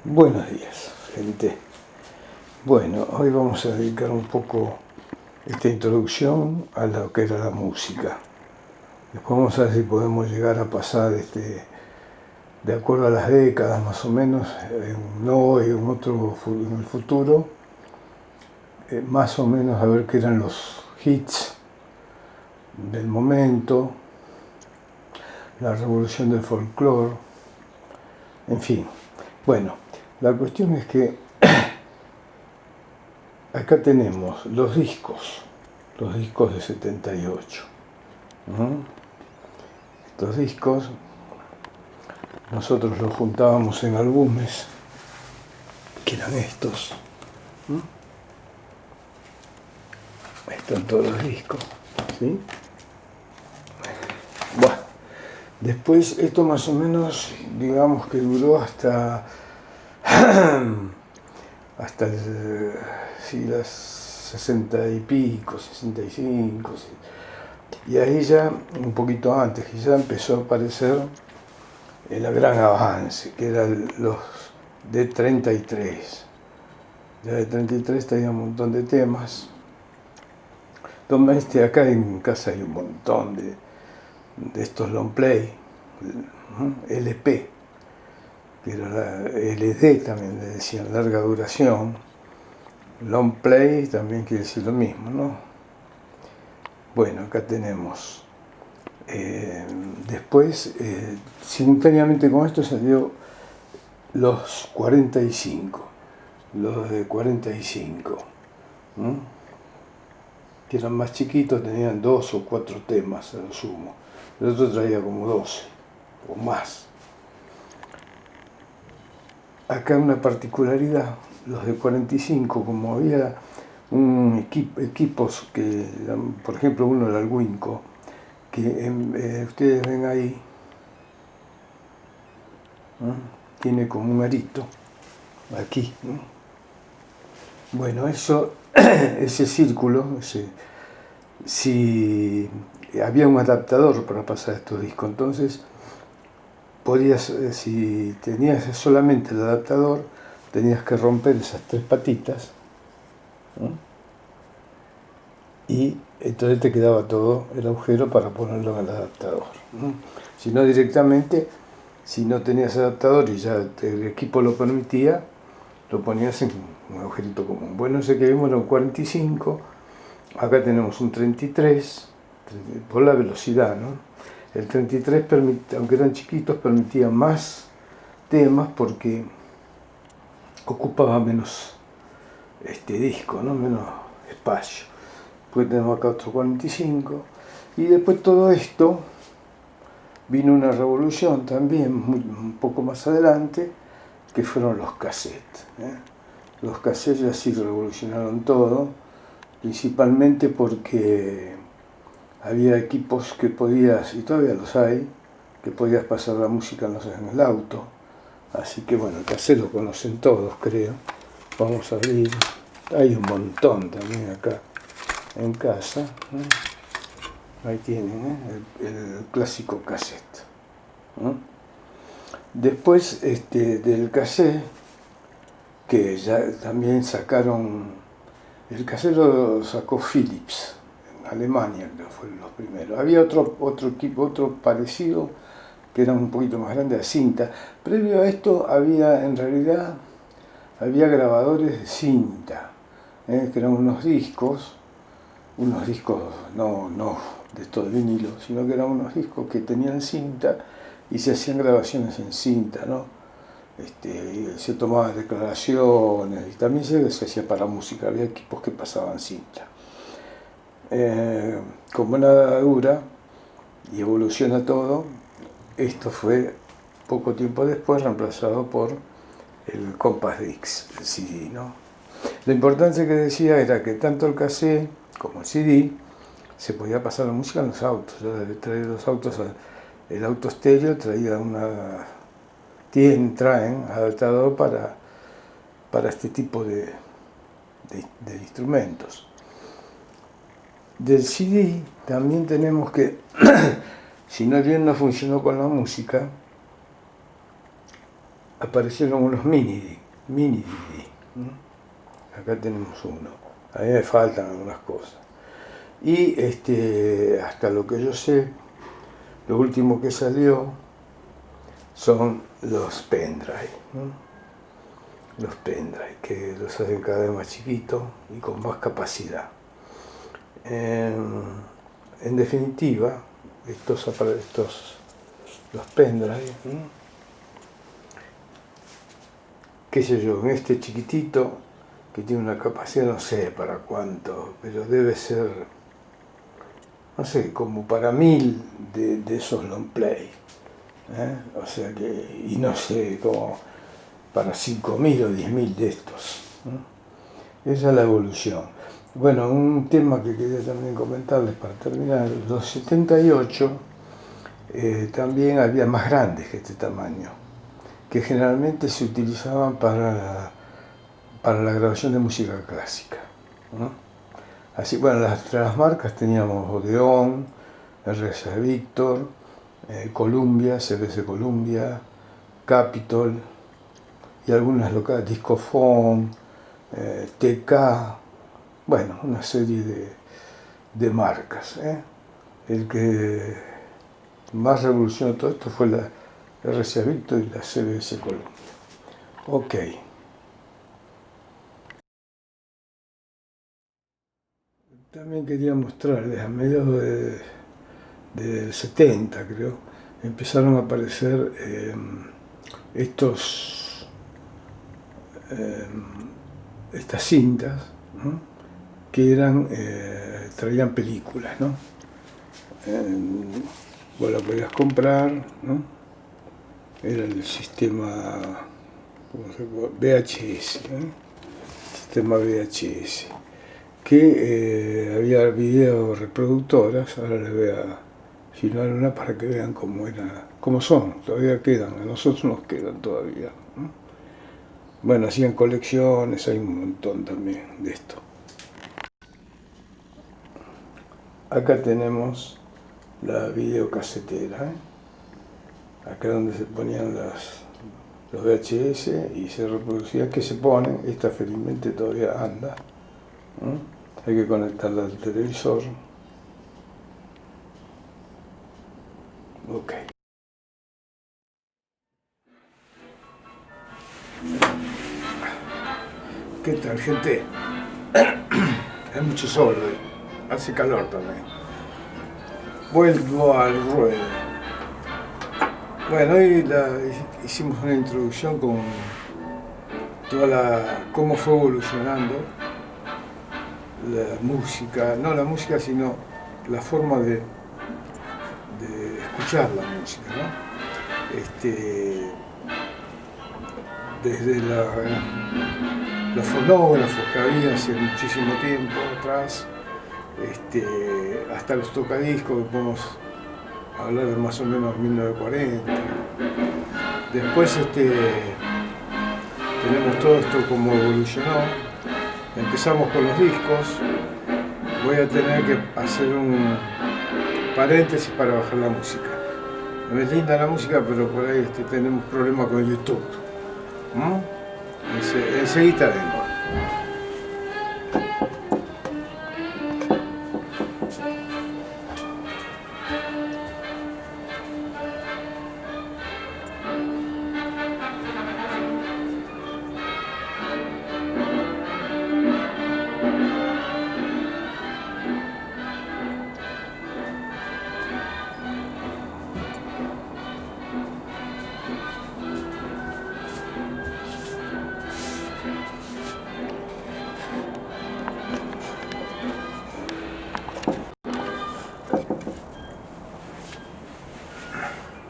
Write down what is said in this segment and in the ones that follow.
Buenos días, gente. Bueno, hoy vamos a dedicar un poco esta introducción a lo que era la música. Después vamos a ver si podemos llegar a pasar, de acuerdo a las décadas más o menos, no hoy, en el futuro, más o menos a ver qué eran los hits del momento, la revolución del folclore, en fin. Bueno, la cuestión es que acá tenemos los discos de 78. Estos discos nosotros los juntábamos en álbumes, que eran estos. Ahí están todos los discos, ¿sí? Bueno, después esto más o menos, digamos que duró hasta las 60 y pico, 65, y ahí ya, un poquito antes, que ya empezó a aparecer el gran avance, que eran los de 33. Ya de 33 tenía un montón de temas. Acá en casa hay un montón de estos long play, LP, que era la LD también le decían, larga duración. Long play también quiere decir lo mismo, ¿no? Bueno, acá tenemos. Después, simultáneamente con esto salió los 45, los de 45, que eran más chiquitos, tenían 2 o 4 temas a lo sumo. El otro traía como 12 o más. Acá una particularidad, los de 45, como había equipos que, por ejemplo, uno era el Winco, que ustedes ven ahí, tiene como un arito aquí, ¿no? Bueno, ese círculo, si había un adaptador para pasar estos discos, entonces si tenías solamente el adaptador, tenías que romper esas 3 patitas, ¿no? Y entonces te quedaba todo el agujero para ponerlo en el adaptador, ¿no? Si no, directamente, si no tenías adaptador y ya el equipo lo permitía, lo ponías en un agujerito común. Bueno, ese que vimos era un 45, acá tenemos un 33, por la velocidad, ¿no? El 33, aunque eran chiquitos, permitía más temas porque ocupaba menos disco, ¿no? Menos espacio. Después tenemos acá otro 45, y después todo esto vino una revolución también un poco más adelante, que fueron los cassettes. Los cassettes ya sí revolucionaron todo, principalmente porque había equipos que podías, y todavía los hay, que podías pasar la música en el auto. Así que bueno, el cassette lo conocen todos, creo. Vamos a abrir. Hay un montón también acá en casa. Ahí tienen, el clásico cassette. Después del cassette, que ya también sacaron, el cassette lo sacó Philips, en Alemania, que fueron los primeros. Había otro equipo, otro parecido, que era un poquito más grande, a cinta. Previo a esto en realidad había grabadores de cinta, que eran unos discos no de estos de vinilo, sino que eran unos discos que tenían cinta y se hacían grabaciones en cinta, ¿no? Se tomaban declaraciones y también se hacía para música, había equipos que pasaban cinta. Como nada dura y evoluciona todo, esto fue poco tiempo después reemplazado por el Compact Disc, el CD, ¿no? Lo importante que decía era que tanto el cassette como el CD se podía pasar la música en los autos. Traer los autos, el auto estéreo traen adaptador para este tipo de instrumentos. Del CD también tenemos que, si no bien no funcionó con la música, aparecieron unos mini DVD. Acá tenemos uno. A mí me faltan algunas cosas. Y hasta lo que yo sé, lo último que salió son los pendrive, los pendrive, que los hacen cada vez más chiquitos y con más capacidad. En definitiva, los pendrive, qué sé yo, en este chiquitito que tiene una capacidad, no sé para cuánto, pero debe ser, no sé, como para 1000 de esos long play, o sea que, y no sé, como para 5000 o 10.000 de estos. Esa es la evolución. Bueno, un tema que quería también comentarles para terminar, los 78 también había más grandes que este tamaño, que generalmente se utilizaban para la grabación de música clásica, ¿no? Así, bueno, entre las marcas teníamos Odeón, RCA Victor, Columbia, CBS Columbia, Capitol y algunas locales, Discophone, TK, bueno, una serie de marcas. El que más revolucionó todo esto fue la RCA Victor y la CBS Columbia. Ok. También quería mostrarles, a mediados del 70 creo, empezaron a aparecer estas cintas, ¿no? Que traían películas, ¿no? Vos la podías comprar, ¿no? Era el sistema, ¿cómo se llama? VHS, sistema VHS, que había video reproductoras. Ahora les voy a filmar una para que vean cómo son, todavía quedan, a nosotros nos quedan todavía, ¿no? Bueno, hacían colecciones, hay un montón también de esto. Acá tenemos la videocasetera, acá donde se ponían los VHS y se reproducía, que se pone, esta felizmente todavía anda, hay que conectarla al televisor. Ok. ¿Qué tal, gente? Hay mucho sol hoy, hace calor también. Vuelvo al ruedo. Bueno, hoy hicimos una introducción con cómo fue evolucionando la música, no la música, sino la forma de escuchar la música, ¿no? Desde los fonógrafos que había hace muchísimo tiempo atrás, hasta los tocadiscos, que podemos hablar de más o menos 1940. Después tenemos todo esto como evolucionó. Empezamos con los discos. Voy a tener que hacer un paréntesis para bajar la música. No es linda la música, pero por ahí tenemos problemas con YouTube. Enseguida vengo.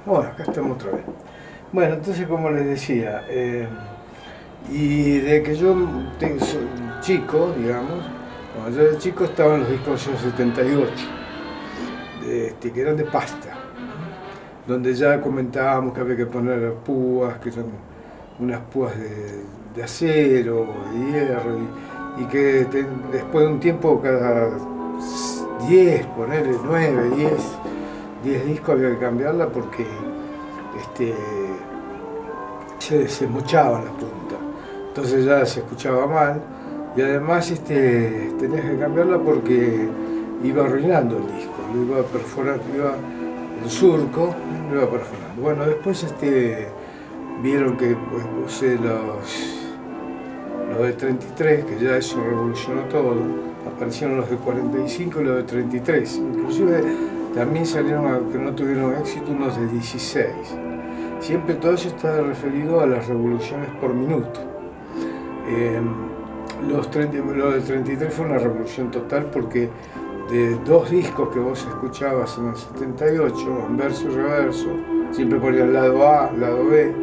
Bueno, acá estamos otra vez. Bueno, entonces como les decía, y de que yo soy chico, digamos, cuando yo era chico estaban los discos 78, que eran de pasta, donde ya comentábamos que había que poner púas, que son unas púas de acero, de hierro, y que después de un tiempo cada 10, ponerle 9, 10 discos había que cambiarla porque se mochaba la punta, entonces ya se escuchaba mal y además tenías que cambiarla porque iba arruinando el disco, lo iba perforando, el surco lo iba perforando. Bueno, después vieron que pues, puse los de 33, que ya eso revolucionó todo, aparecieron los de 45 y los de 33, inclusive también salieron, que no tuvieron éxito, unos de 16. Siempre todo eso está referido a las revoluciones por minuto. Los del 33 fue una revolución total porque de 2 discos que vos escuchabas en el 78, en verso y reverso, siempre ponías lado A, lado B,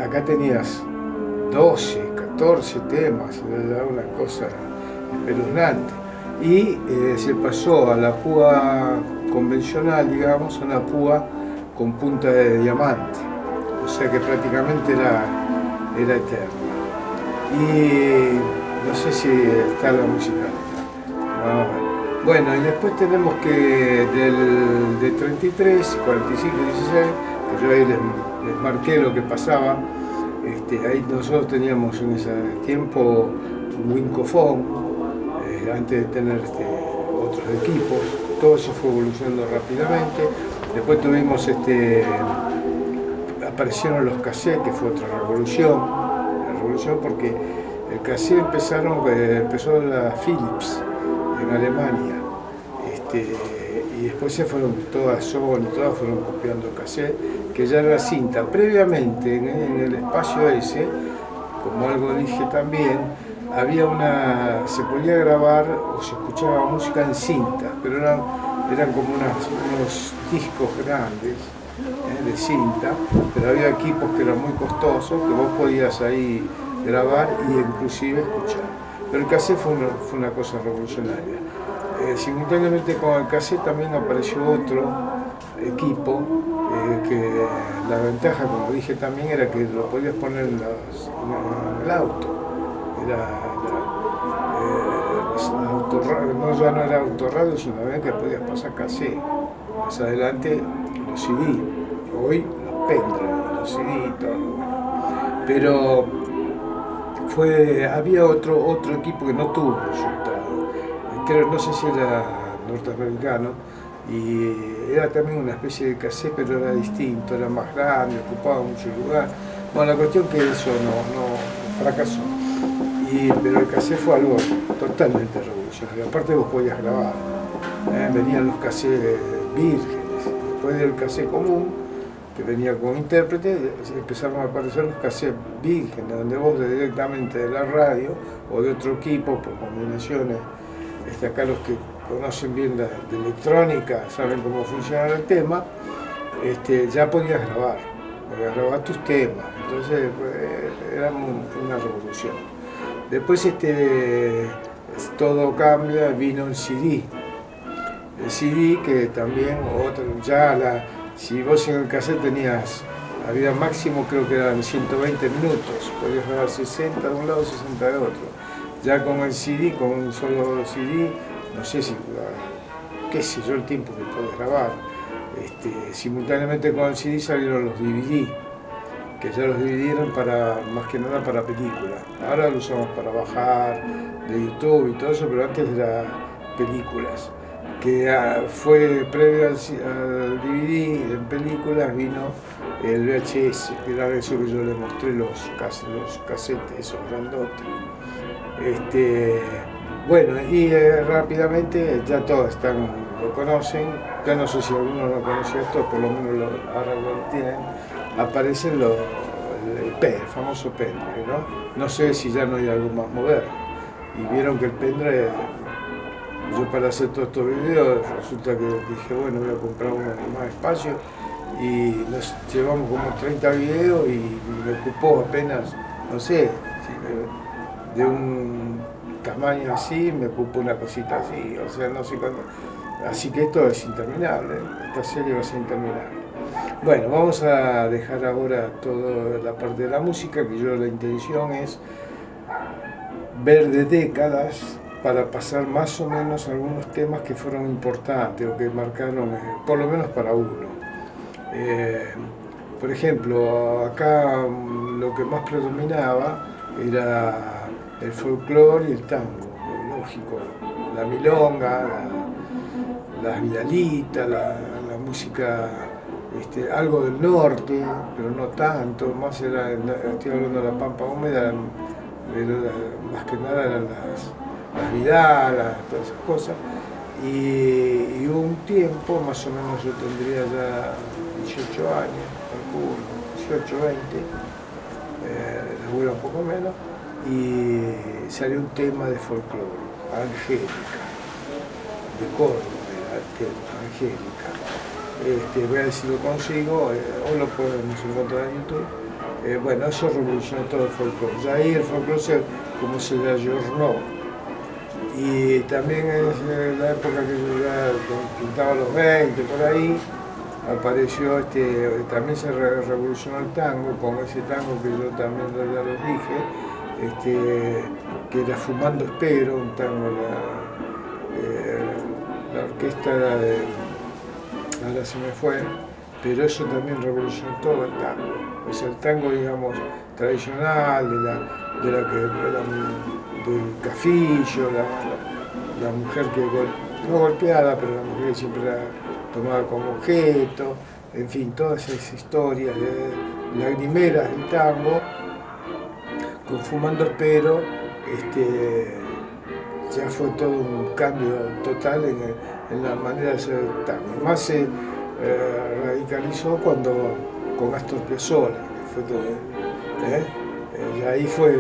acá tenías 12, 14 temas, era una cosa espeluznante. Y se pasó a la púa convencional, digamos, a una púa con punta de diamante, o sea que prácticamente era eterna. Y no sé si está la música. Bueno, y después tenemos que de 33, 45 y 16, que yo ahí les marqué lo que pasaba. Ahí nosotros teníamos en ese tiempo un Wincofone, antes de tener otros equipos. Todo eso fue evolucionando rápidamente. Después tuvimos, aparecieron los cassettes, que fue otra revolución. La revolución porque el cassette empezó la Philips en Alemania. Y después se fueron todas Sony, todas fueron copiando cassette, que ya era cinta. Previamente en el espacio ese, como algo dije también, se podía grabar o se escuchaba música en cinta, pero eran como unos discos grandes de cinta, pero había equipos que eran muy costosos, que vos podías ahí grabar e inclusive escuchar. Pero el cassette fue una cosa revolucionaria. Simultáneamente con el cassette también apareció otro equipo, que la ventaja, como dije también, era que lo podías poner en el auto. Ya no era autorradio, sino que podías pasar cassette. Más adelante los CD, hoy los pendrive, los CD y todo. Pero había otro equipo que no tuvo resultado. No sé si era norteamericano, y era también una especie de cassette, pero era distinto, era más grande, ocupaba mucho lugar. Bueno, la cuestión que eso no fracasó. Pero el cassette fue algo totalmente revolucionario. Aparte vos podías grabar, venían los cassettes vírgenes, después del cassette común, que venía con intérprete, empezaron a aparecer los cassettes vírgenes, donde vos directamente de la radio o de otro equipo, por combinaciones, acá los que conocen bien de electrónica saben cómo funciona el tema, ya podías grabar tus temas. Entonces era una revolución. Después todo cambia, vino el CD. El CD que también, si vos en el cassette había máximo, creo que eran 120 minutos, podías grabar 60 de un lado, 60 de otro. Ya con el CD, con un solo CD, no sé si, qué sé yo, el tiempo que podés grabar. Simultáneamente con el CD salieron los DVD, que ya los dividieron más que nada para películas. Ahora lo usamos para bajar de YouTube y todo eso, pero antes era películas. Que fue previo al DVD, en películas vino el VHS, que era eso que yo les mostré, los casetes, esos grandotes. Bueno, y rápidamente ya todos lo conocen, ya no sé si alguno lo conocía esto, por lo menos ahora lo tienen, aparece el famoso pendrive, ¿no? No sé si ya no hay algo más moderno. Y vieron que el pendrive, yo para hacer todos estos videos, resulta que dije, bueno, voy a comprar uno de más espacio, y nos llevamos como 30 videos y me ocupó apenas, no sé, de un tamaño así, me ocupó una cosita así, o sea, no sé cuándo. Así que esto es interminable, esta serie va a ser interminable. Bueno, vamos a dejar ahora toda la parte de la música, que la intención es ver de décadas para pasar más o menos algunos temas que fueron importantes o que marcaron, por lo menos para uno. por ejemplo, acá lo que más predominaba era el folclore y el tango, lógico, la milonga, las vidalitas, la música, algo del norte, pero no tanto, más era, estoy hablando de la Pampa Húmeda, más que nada eran las vidalas, todas esas cosas. Y hubo un tiempo, más o menos yo tendría ya 18 años, calculo, 18, 20, la abuela un poco menos, y salió un tema de folclore, Angélica, de Córdoba, era el tema, Angélica. Voy a ver si lo consigo, o lo podemos encontrar en YouTube. Bueno, eso revolucionó todo el folclore. Ya ahí el folclore como se le ayornó. Y también es la época que yo ya pintaba los 20, por ahí, apareció, también se revolucionó el tango, con ese tango que yo también ya les dije, que era Fumando Espero, un tango, la orquesta era de, ahora se me fue, pero eso también revolucionó todo el tango. O sea, el tango, digamos, tradicional, del cafillo, la mujer que no golpeada, pero la mujer que siempre era tomada como objeto, en fin, todas esas historias lagrimeras del tango, con Fumando Espero, ya fue todo un cambio total en la manera de hacer el tango. Más se radicalizó con Astor Piazzolla, que fue todo, y ahí fue,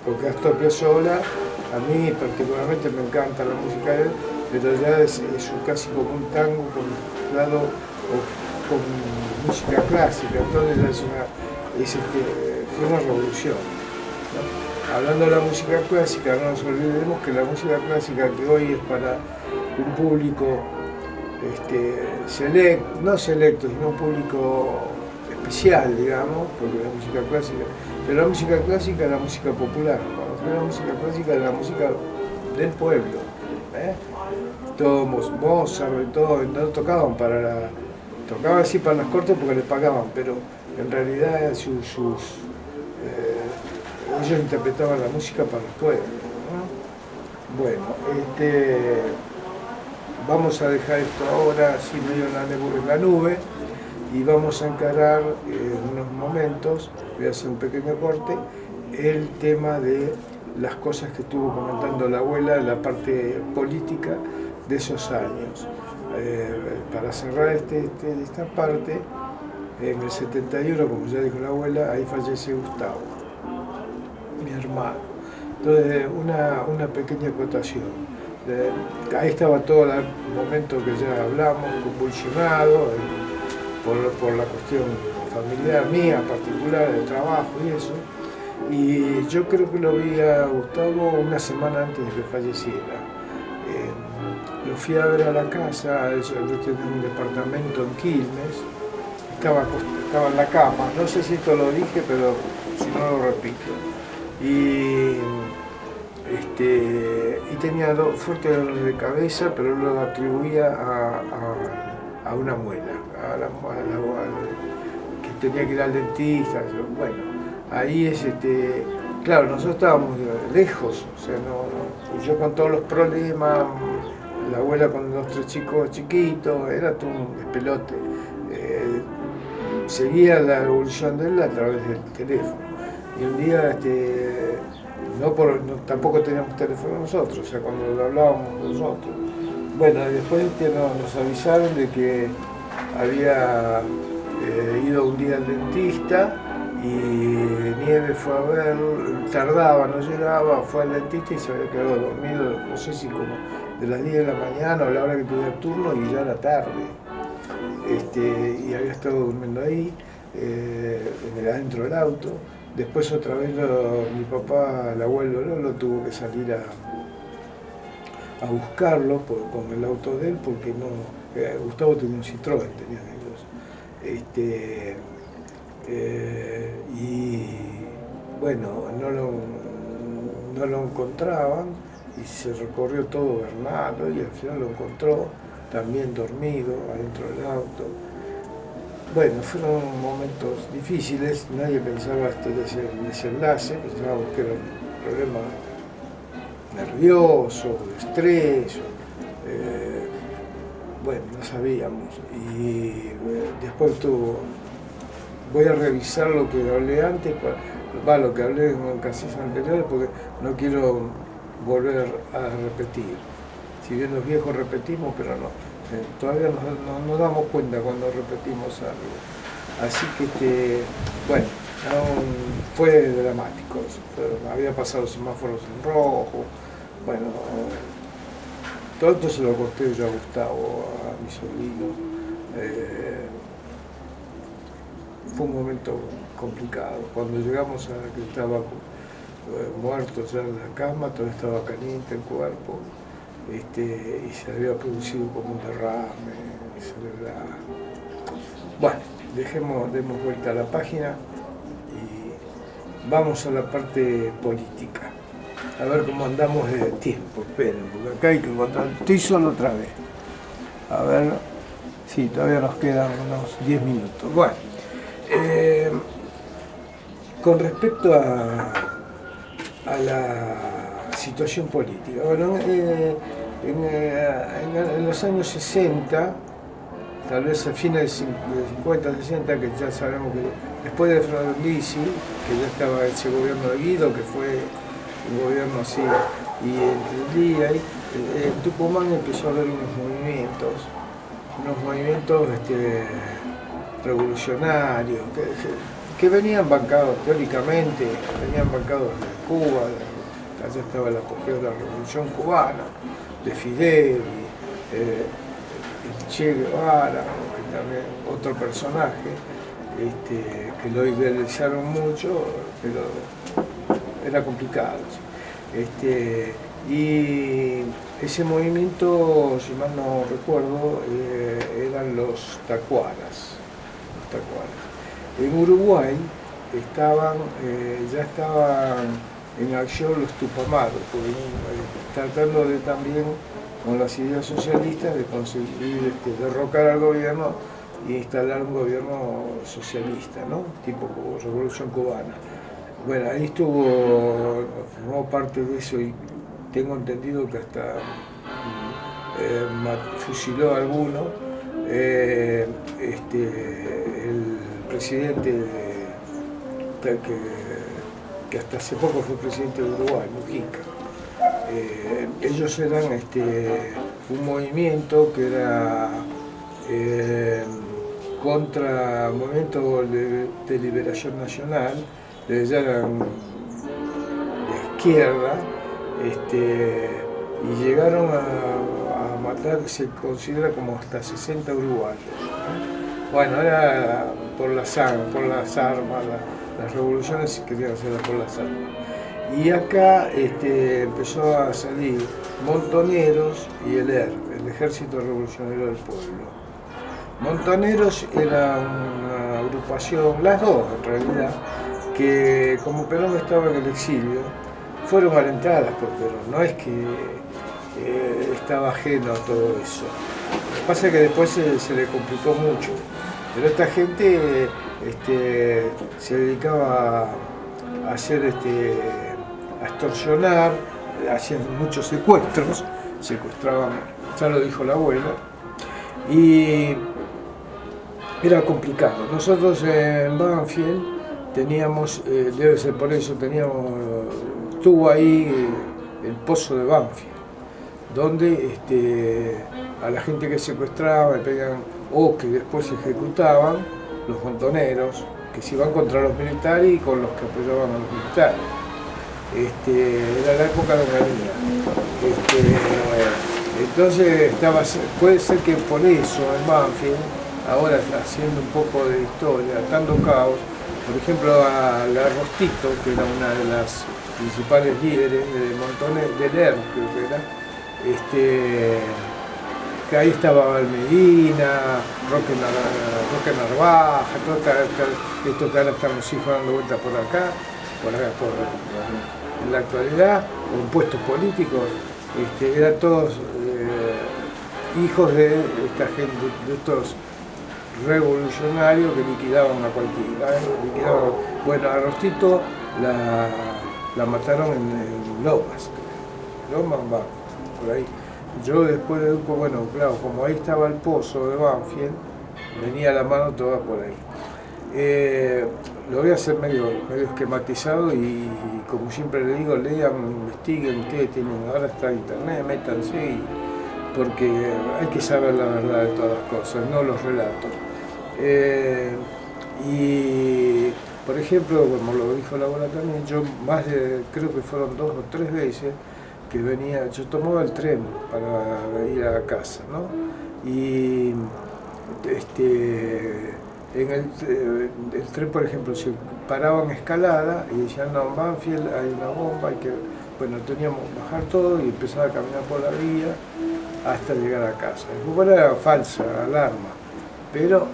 porque Astor Piazzolla, a mí particularmente me encanta la música de él, pero ya es casi como un tango mezclado con música clásica, entonces fue una revolución, ¿no? Hablando de la música clásica, no nos olvidemos que la música clásica que hoy es para un público no selecto, sino un público especial, digamos, porque la música clásica, pero la música clásica es la música popular, la música clásica es la música del pueblo, todo Mozart, todo, no tocaban tocaban así para las cortes porque les pagaban, pero en realidad ellos interpretaban la música para el pueblo, ¿no? Bueno, vamos a dejar esto ahora así medio en la nube y vamos a encarar en unos momentos, voy a hacer un pequeño corte, el tema de las cosas que estuvo comentando la abuela, la parte política de esos años. Para cerrar esta parte, en el 71, como ya dijo la abuela, ahí fallece Gustavo, mi hermano. Entonces, una pequeña acotación. Ahí estaba todo el momento que ya hablamos, convulsionado, por la cuestión familiar mía, particular, de trabajo y eso. Y yo creo que lo vi a Gustavo una semana antes de que falleciera. Lo fui a ver a la casa, yo tenía un departamento en Quilmes, estaba en la cama, no sé si esto lo dije, pero si no lo repito. Y tenía fuertes dolores de cabeza, pero lo atribuía a una muela, que tenía que ir al dentista. Bueno, ahí claro, nosotros estábamos lejos, o sea, yo con todos los problemas, la abuela con los 3 chicos chiquitos, era todo un despelote. Seguía la evolución de él a través del teléfono. Y un día, tampoco teníamos teléfono nosotros, o sea, cuando lo hablábamos nosotros. Bueno, después nos avisaron de que había ido un día al dentista y Nieves fue a ver, tardaba, no llegaba, fue al dentista y se había quedado dormido, no sé si como de las 10 de la mañana o a la hora que tenía turno y ya era tarde. Y había estado durmiendo ahí, adentro del auto. Después otra vez mi papá, el abuelo Lolo, tuvo que salir a buscarlo con el auto de él porque Gustavo tenía un Citroën, tenía ellos. Y bueno, no lo encontraban y se recorrió todo Bernardo y al final lo encontró también dormido adentro del auto. Bueno, fueron momentos difíciles, nadie pensaba este desenlace, pensábamos que era un problema nervioso, de estrés, bueno, no sabíamos. Y después voy a revisar lo que hablé antes, lo que hablé en casillas anteriores, porque no quiero volver a repetir. Si bien los viejos repetimos, pero no. Todavía no nos damos cuenta cuando repetimos algo. Así que, bueno, fue dramático. Había pasado semáforos en rojo. Bueno, todo esto se lo conté yo a Gustavo, a mi sobrino. Fue un momento complicado. Cuando llegamos a que estaba muerto ya en la cama, todo estaba caliente el cuerpo. Y se había producido como un derrame cerebral. Bueno, demos vuelta a la página y vamos a la parte política. A ver cómo andamos de tiempo. Esperen, porque acá hay que encontrar. Estoy solo otra vez. A ver, sí, todavía nos quedan unos 10 minutos. Bueno, con respecto a la situación política. Bueno, en los años 60, tal vez a fines de 50, 60, que ya sabemos que después de Frondizi, que ya estaba ese gobierno de Guido, que fue un gobierno así, y entendía, en Tucumán empezó a haber unos movimientos revolucionarios, que venían bancados teóricamente, venían bancados de Cuba, allá estaba el apogeo de la Revolución Cubana, de Fidel, el Che Guevara, que también otro personaje, que lo idealizaron mucho, pero era complicado. Y ese movimiento, si mal no recuerdo, eran los tacuaras. En Uruguay ya estaban en acción los tupamaros, tratando de también, con las ideas socialistas, de conseguir derrocar al gobierno e instalar un gobierno socialista, ¿no? Tipo como Revolución Cubana. Bueno, ahí formó parte de eso y tengo entendido que hasta fusiló a alguno. El presidente que hasta hace poco fue presidente de Uruguay, Mujica. Ellos eran un movimiento que era contra el movimiento de liberación nacional, ya eran de izquierda, y llegaron a matar, se considera como hasta 60 uruguayos. Bueno, era por las armas, las revoluciones querían hacerlas por las armas. Y acá empezó a salir Montoneros y el ERP, el Ejército Revolucionario del Pueblo. Montoneros era una agrupación, las dos en realidad, que como Perón estaba en el exilio, fueron alentadas por Perón, no es que estaba ajeno a todo eso. Lo que pasa es que después se le complicó mucho, pero esta gente se dedicaba a hacer a extorsionar, haciendo muchos secuestraban, ya lo dijo la abuela, y era complicado. Nosotros en Banfield teníamos, debe ser por eso, estuvo ahí el pozo de Banfield, donde a la gente que secuestraba, o que después ejecutaban, los montoneros, que se iban contra los militares y con los que apoyaban a los militares. Era la época de Onganía. Entonces puede ser que por eso en Banfield, ahora haciendo un poco de historia, dando caos, por ejemplo a la Rostito, que era una de las principales líderes del ERP, creo que era, que ahí estaba Valmedina, Roque Narvaja, esto que ahora están los hijos dando vueltas por acá, en la actualidad, con puestos políticos, eran todos hijos de esta gente, de estos revolucionarios que liquidaban a cualquiera. Bueno, a Rostito la mataron en Lomas, Lomas, por ahí. Yo después de bueno, claro, como ahí estaba el pozo de Banfield, venía la mano toda por ahí. Lo voy a hacer medio esquematizado y como siempre le digo, lean, investiguen, ustedes tienen, ahora está internet, métanse, porque hay que saber la verdad de todas las cosas, no los relatos. Y por ejemplo, como lo dijo la abuela también, yo creo que fueron 2 o 3 veces que venía, yo tomaba el tren para ir a casa, ¿no? Y en el tren, por ejemplo, se paraba en Escalada y decían, no, en Banfield hay una bomba, bueno, teníamos que bajar todo y empezar a caminar por la vía hasta llegar a casa. Después era falsa alarma, pero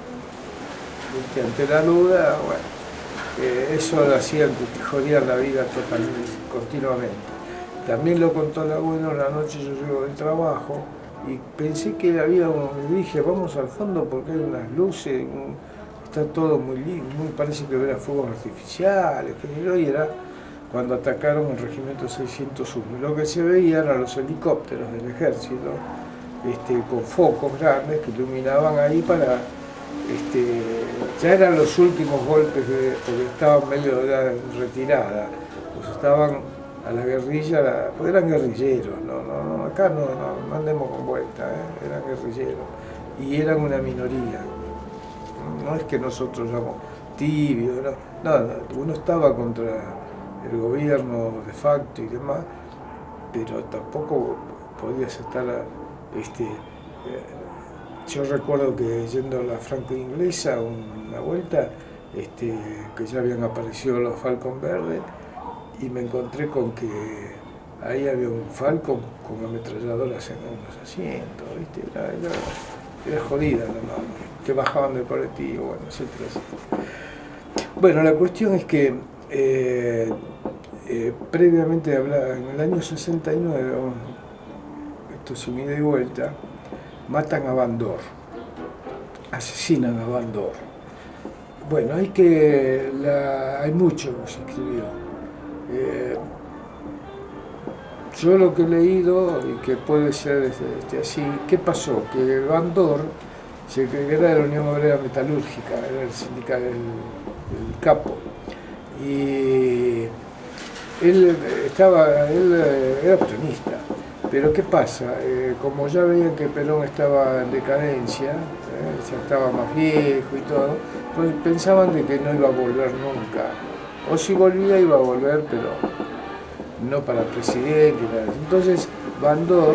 ante la duda, bueno, eso lo hacían, jodían la vida totalmente, continuamente. También lo contó el abuelo, una noche yo llego del trabajo y pensé que había le dije, vamos al fondo porque hay unas luces, está todo muy lindo, parece que hubiera fuegos artificiales, y era cuando atacaron el regimiento 601. Lo que se veía eran los helicópteros del ejército, con focos grandes que iluminaban ahí para, ya eran los últimos golpes, porque estaban medio en retirada, pues estaban a la guerrilla, porque eran guerrilleros, acá no andemos con vuelta, eran guerrilleros, y eran una minoría. No es que nosotros somos tibios, no, uno estaba contra el gobierno de facto y demás, pero tampoco podías estar, yo recuerdo que yendo a la franco-inglesa una vuelta, que ya habían aparecido los Falcon verdes, y me encontré con que ahí había un Falcon con ametralladoras en unos asientos, ¿viste? Era jodida la mano, que bajaban del colectivo, bueno, etcétera, etcétera. Bueno, la cuestión es que previamente hablaba, en el año 69, esto se me da de vuelta, matan a Bandor, asesinan a Bandor. Bueno, hay mucho que se escribió. Yo lo que he leído, y que puede ser así, ¿qué pasó? Que Bandor que era de la Unión Obrera Metalúrgica, era el sindicato, el capo, y él era peronista, pero ¿qué pasa? Como ya veían que Perón estaba en decadencia, ya estaba más viejo y todo, pues pensaban de que no iba a volver nunca, o si volvía iba a volver, pero no para presidente, nada. Entonces Bandor,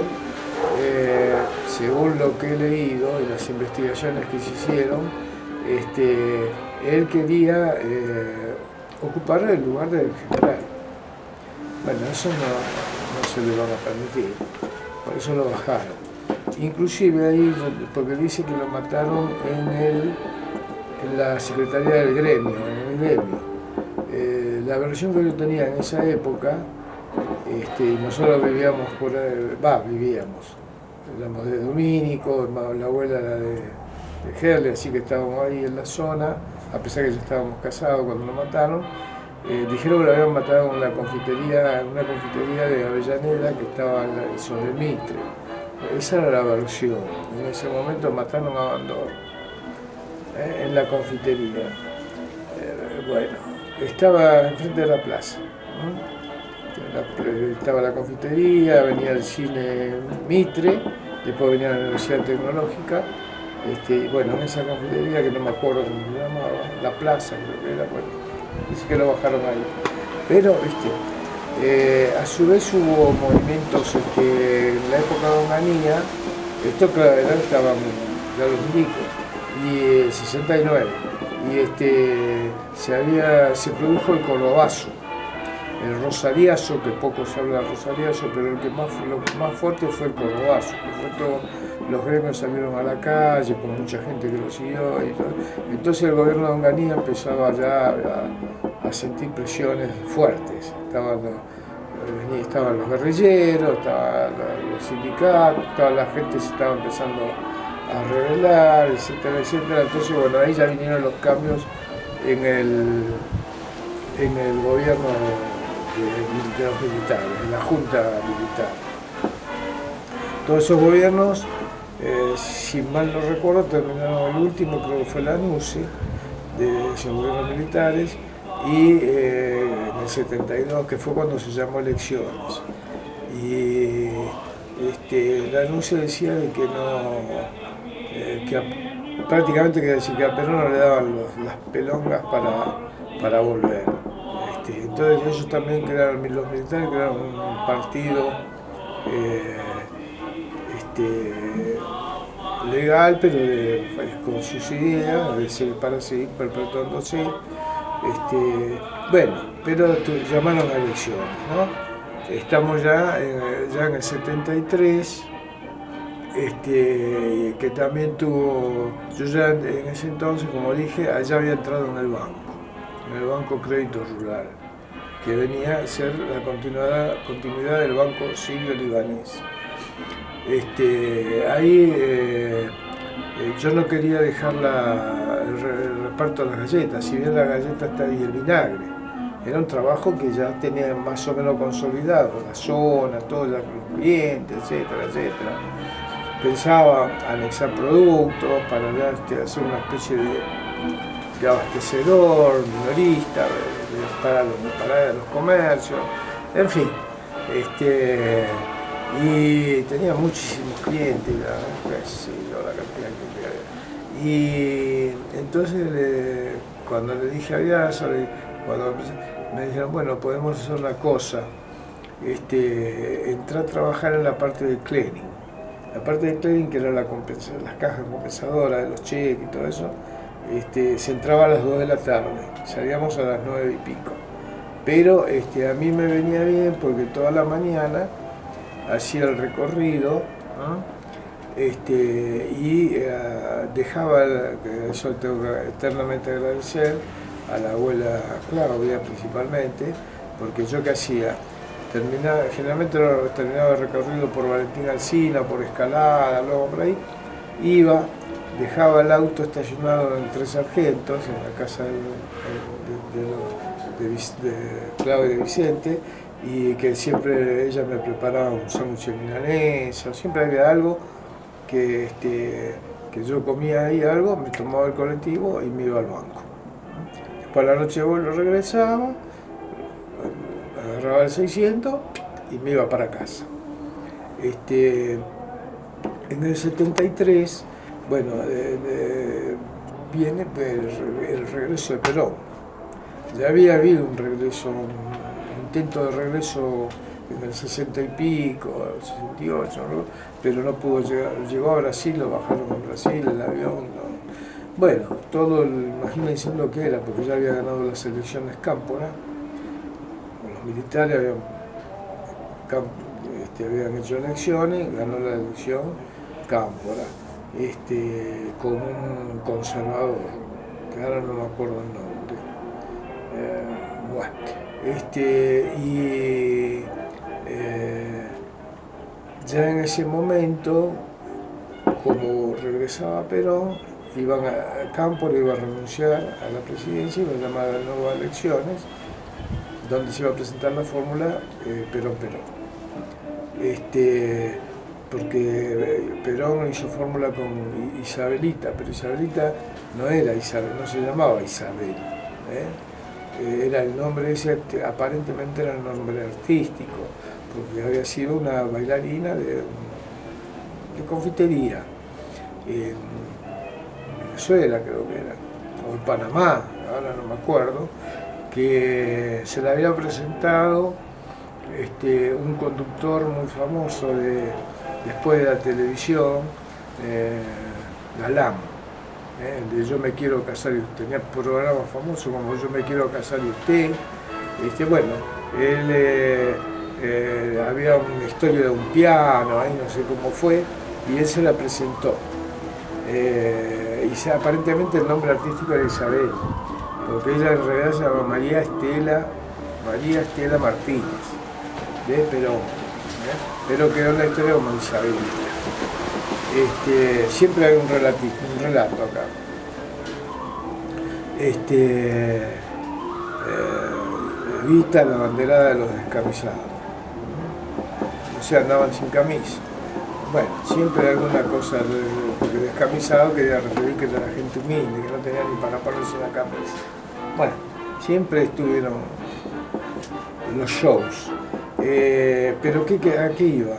según lo que he leído y las investigaciones que se hicieron, él quería ocupar el lugar del general. Bueno, eso no se le van a permitir, por eso lo bajaron. Inclusive ahí, porque dice que lo mataron en la Secretaría del Gremio, en el gremio. La versión que yo tenía en esa época, nosotros vivíamos éramos de Domínico, la abuela era de Gerle, así que estábamos ahí en la zona, a pesar que ya estábamos casados cuando lo mataron. Dijeron que lo habían matado en una confitería de Avellaneda que estaba sobre Mitre. Esa era la versión. En ese momento mataron a Bandor en la confitería. Bueno, estaba enfrente de la plaza. Estaba la confitería, venía el cine Mitre, después venía la Universidad Tecnológica. Bueno, en esa confitería, que no me acuerdo cómo se llamaba, la plaza creo que era, bueno, dice que lo bajaron ahí. Pero, a su vez hubo movimientos en la época de Onganía, esto claro, estaban ya los milicos, y 69, y se produjo el Cordobazo, el Rosariazo, que poco se habla de Rosariazo, pero lo más fuerte fue el Cordobazo, que fue todo. Los gremios salieron a la calle con mucha gente que lo siguió y todo. Entonces el gobierno de Onganía empezaba ya a sentir presiones fuertes. Estaban los guerrilleros, estaban los sindicatos, toda la gente se estaba empezando a rebelar, etcétera, etcétera. Entonces, bueno, ahí ya vinieron los cambios en el gobierno de los militares, en la junta militar. Todos esos gobiernos, si mal no recuerdo, terminaron el último, creo que fue la NUCI, de esos gobiernos militares, y en el 72, que fue cuando se llamó elecciones. Y la NUCI decía de que prácticamente quería decir que a Perón no le daban las pelongas para volver. Entonces ellos también crearon, los militares crearon un partido legal, pero con sus ideas, para seguir perpetuándose. Bueno, pero llamaron a elecciones, ¿no? Estamos ya en el 73, que también tuvo, yo ya en ese entonces, como dije, allá había entrado en el Banco Crédito Rural, que venía a ser la continuidad del Banco Sirio-Libanés. Ahí yo no quería dejar el reparto de las galletas, si bien la galleta está ahí, el vinagre. Era un trabajo que ya tenía más o menos consolidado, la zona, todos los clientes, etcétera, etcétera. Pensaba anexar productos para ya, hacer una especie de abastecedor, minorista, para los comercios, en fin. Y tenía muchísimos clientes, la cantidad de clientes. Y entonces cuando le dije a Biaso, cuando me dijeron, bueno, podemos hacer una cosa, entrar a trabajar en la parte de clearing. La parte de clearing, que era las cajas compensadoras de los cheques y todo eso, se entraba a las 2 de la tarde, salíamos a las 9 y pico. Pero a mí me venía bien porque toda la mañana hacía el recorrido, ¿no? Y dejaba, eso tengo que eternamente agradecer a la abuela Claudia principalmente, porque yo qué hacía, generalmente terminaba el recorrido por Valentín Alsina, por Escalada, luego por ahí, iba, dejaba el auto estacionado en Tres Sargentos, en la casa de Claudia y Vicente, y que siempre ella me preparaba un sándwich de milanesa, siempre había algo que yo comía ahí algo, me tomaba el colectivo y me iba al banco. Después a la noche vuelvo, regresaba, agarraba el 600 y me iba para casa. En el 73, bueno, viene el regreso de Perón. Ya había habido un intento de regreso en el 60 y pico, 68, ¿no? Pero no pudo llegar, llegó a Brasil, lo bajaron en Brasil, el avión, ¿no? Bueno, imagínense lo que era, porque ya había ganado las elecciones Cámpora, los militares habían hecho elecciones, ganó la elección Cámpora, con un conservador, que ahora no me acuerdo el nombre. Ya en ese momento, como regresaba Perón, Cámpora iba a renunciar a la presidencia, iba a llamar a nuevas elecciones, donde se iba a presentar la fórmula Perón-Perón. Porque Perón hizo fórmula con Isabelita, pero Isabelita no era Isabel, no se llamaba Isabel. Era el nombre ese, aparentemente era el nombre artístico, porque había sido una bailarina de confitería en Venezuela, creo que era, o en Panamá, ahora no me acuerdo, que se le había presentado un conductor muy famoso después de la televisión, Galán. De Yo me quiero casar y usted, tenía programas famosos como Yo me quiero casar y usted. Bueno, él había una historia de un piano, ahí no sé cómo fue, y él se la presentó. Y aparentemente el nombre artístico era Isabel, porque ella en realidad se llama María Estela Martínez, de Perón, pero quedó en la historia como Isabelita. siempre hay un relato acá. Evita la banderada de los descamisados. O sea, andaban sin camisa. Bueno, siempre hay alguna cosa, porque descamisado quería referir que era la gente humilde, que no tenía ni para ponerse la camisa. Bueno, siempre estuvieron los shows. Pero aquí iba.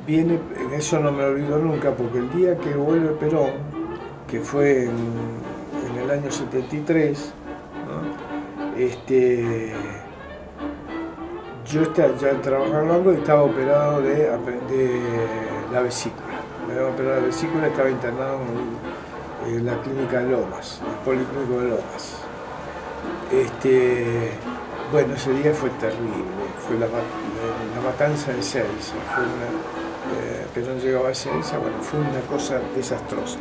Viene, eso no me olvido nunca, porque el día que vuelve Perón, que fue en el año 73, ¿no? Yo ya trabajaba en algo y estaba operado de la vesícula. Me había operado la vesícula, estaba internado en la clínica de Lomas, el policlínico de Lomas. Bueno, ese día fue terrible, fue la matanza de Ezeiza, Perón llegaba a Ezeiza, bueno, fue una cosa desastrosa.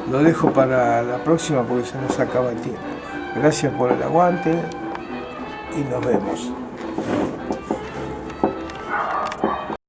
Lo dejo para la próxima porque se nos acaba el tiempo. Gracias por el aguante y nos vemos.